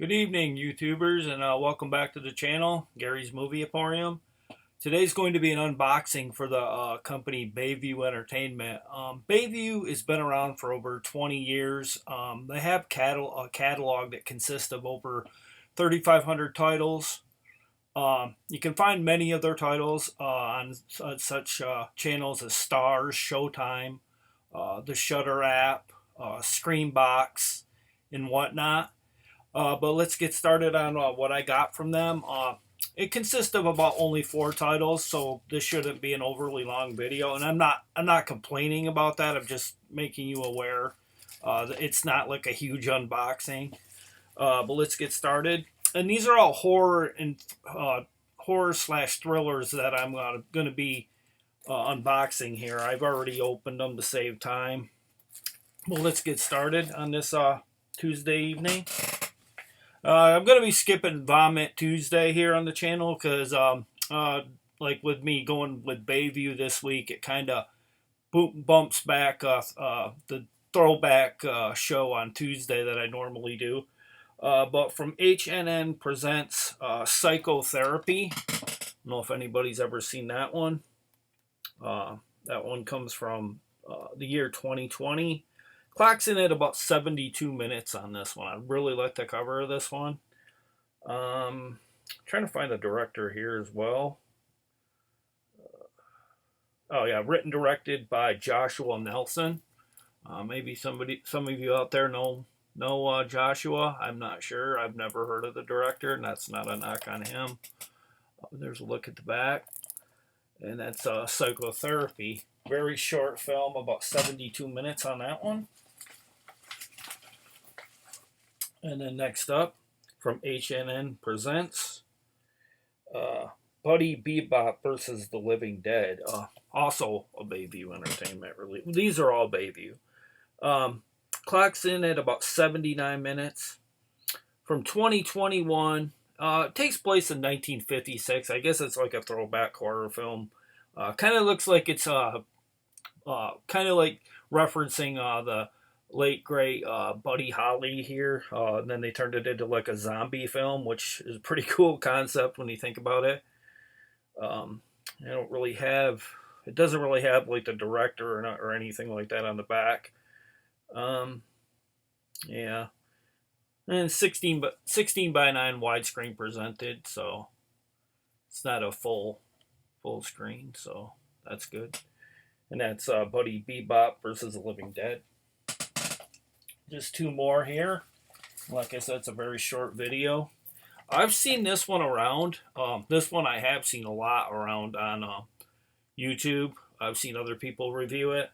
Good evening, YouTubers, and welcome back to the channel, Gary's Movie Emporium. Today's going to be an unboxing for the company BAYViEW Entertainment. BAYViEW has been around for over 20 years. They have a catalog that consists of over 3,500 titles. You can find many of their titles on such channels as Stars, Showtime, the Shutter app, Screenbox, and whatnot. But let's get started on what I got from them. It consists of about only 4 titles, so this shouldn't be an overly long video. And I'm not complaining about that. I'm just making you aware. It's not like a huge unboxing. But let's get started. And these are all horror and horror/thrillers that I'm going to be unboxing here. I've already opened them to save time. Well, let's get started on this Tuesday evening. I'm going to be skipping Vomit Tuesday here on the channel because, like with me going with BAYViEW this week, it kind of bumps back the throwback show on Tuesday that I normally do. But from HNN Presents Psychotherapy. I don't know if anybody's ever seen that one. That one comes from the year 2020. Clocks in at about 72 minutes on this one. I really like the cover of this one. Trying to find the director here as well. Oh yeah, written directed by Joshua Nelson. Maybe some of you out there know Joshua. I'm not sure. I've never heard of the director, and that's not a knock on him. There's a look at the back, and that's Psychotherapy. Very short film, about 72 minutes on that one. And then next up, from HNN Presents, Buddy Bebop versus the Living Dead. Also a BAYViEW Entertainment release. These are all BAYViEW. Clocks in at about 79 minutes. From 2021. It takes place in 1956. I guess it's like a throwback horror film. Kind of looks like it's kind of like referencing the late great Buddy Holly here. And then they turned it into like a zombie film, which is a pretty cool concept when you think about it. It doesn't really have like the director or anything like that on the back. Yeah. And 16 by 9 widescreen presented, so it's not a full screen, so that's good. And that's Buddy Bebop versus the Living Dead. Just 2 more here. Like I said, it's a very short video. I've seen this one around. This one I have seen a lot around on YouTube. I've seen other people review it.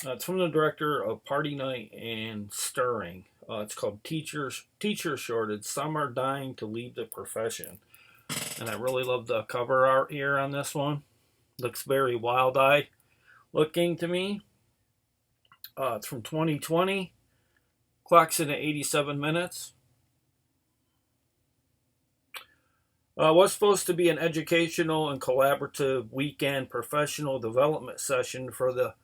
It's from the director of Party Night and Stirring. It's called Teacher Shortage. Some are dying to leave the profession. And I really love the cover art here on this one. Looks very wild-eyed looking to me. It's from 2020. Clocks in at 87 minutes. Was supposed to be an educational and collaborative weekend professional development session for the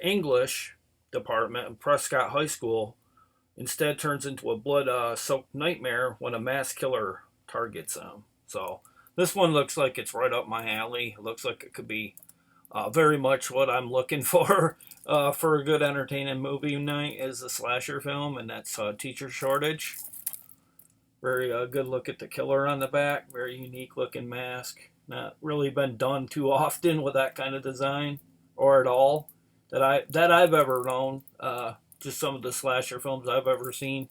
English department in Prescott High School. Instead turns into a blood-soaked nightmare when a mass killer targets them. So this one looks like it's right up my alley. It looks like it could be very much what I'm looking for a good entertaining movie night is a slasher film, and that's Teacher Shortage. Very good look at the killer on the back. Very unique looking mask. Not really been done too often with that kind of design, or at all that I've ever known. Just some of the slasher films I've ever seen.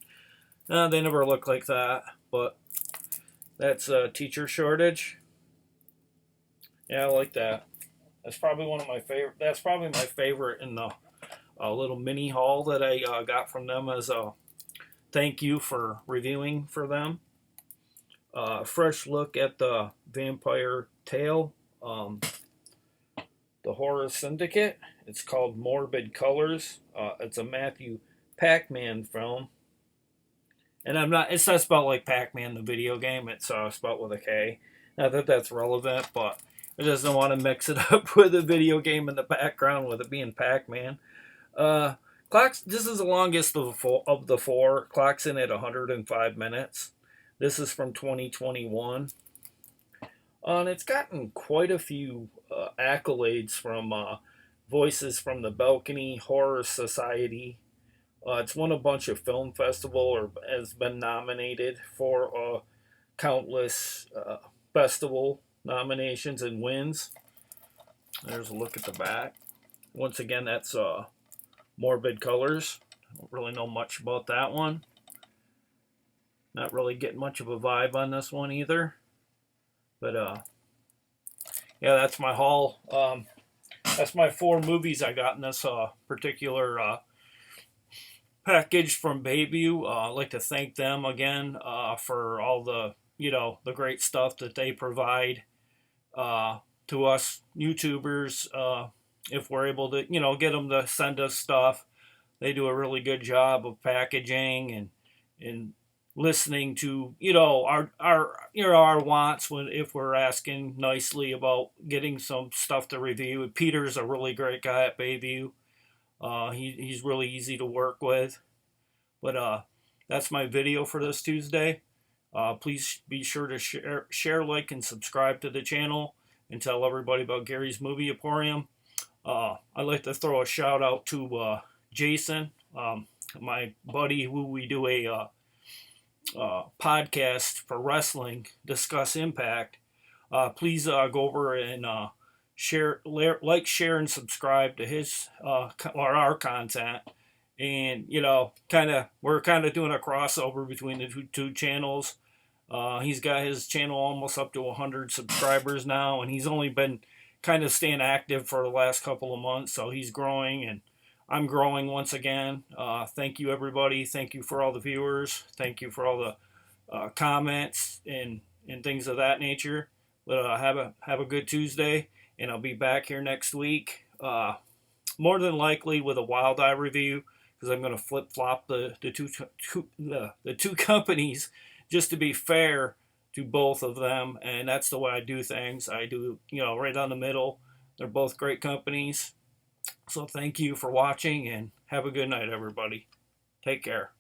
They never look like that, but that's Teacher Shortage. Yeah, I like that. That's probably one of my favorite. That's probably my favorite in the little mini haul that I got from them as a thank you for reviewing for them. Fresh look at the Vampire Tale, the Horror Syndicate. It's called Morbid Colors. It's a Matthew Pac-Man film. And it's not spelled like Pac-Man, the video game. It's spelled with a K. Not that that's relevant, but I just don't want to mix it up with a video game in the background with it being Pac-Man. Clock's, this is the longest of the four. Clock's in at 105 minutes. This is from 2021. And it's gotten quite a few accolades from Voices from the Balcony, Horror Society. It's won a bunch of film festival or has been nominated for countless festival nominations and wins. There's a look at the back. Once again, that's Morbid Colors. I don't really know much about that one. Not really getting much of a vibe on this one either. But yeah, that's my haul. That's my 4 movies I got in this particular package from BAYViEW. I'd like to thank them again for all the the great stuff that they provide to us YouTubers. If we're able to get them to send us stuff, they do a really good job of packaging and listening to our wants when if we're asking nicely about getting some stuff to review. Peter's a really great guy at BAYViEW. He's really easy to work with. But that's my video for this Tuesday. Please be sure to share, like, and subscribe to the channel, and tell everybody about Gary's Movie Emporium. I'd like to throw a shout out to Jason, my buddy, who we do a podcast for wrestling, Discuss Impact. Please go over and share, and subscribe to his or our content. And we're kind of doing a crossover between the two channels. He's got his channel almost up to 100 subscribers now, and he's only been kind of staying active for the last couple of months, so he's growing, and I'm growing once again. Thank you, everybody. Thank you for all the viewers. Thank you for all the comments and things of that nature. But have a good Tuesday, and I'll be back here next week, more than likely with a Wild Eye review, because I'm going to flip flop the two companies just to be fair to both of them, and that's the way I do things. I do right down the middle. They're both great companies. So thank you for watching, and have a good night, everybody. Take care.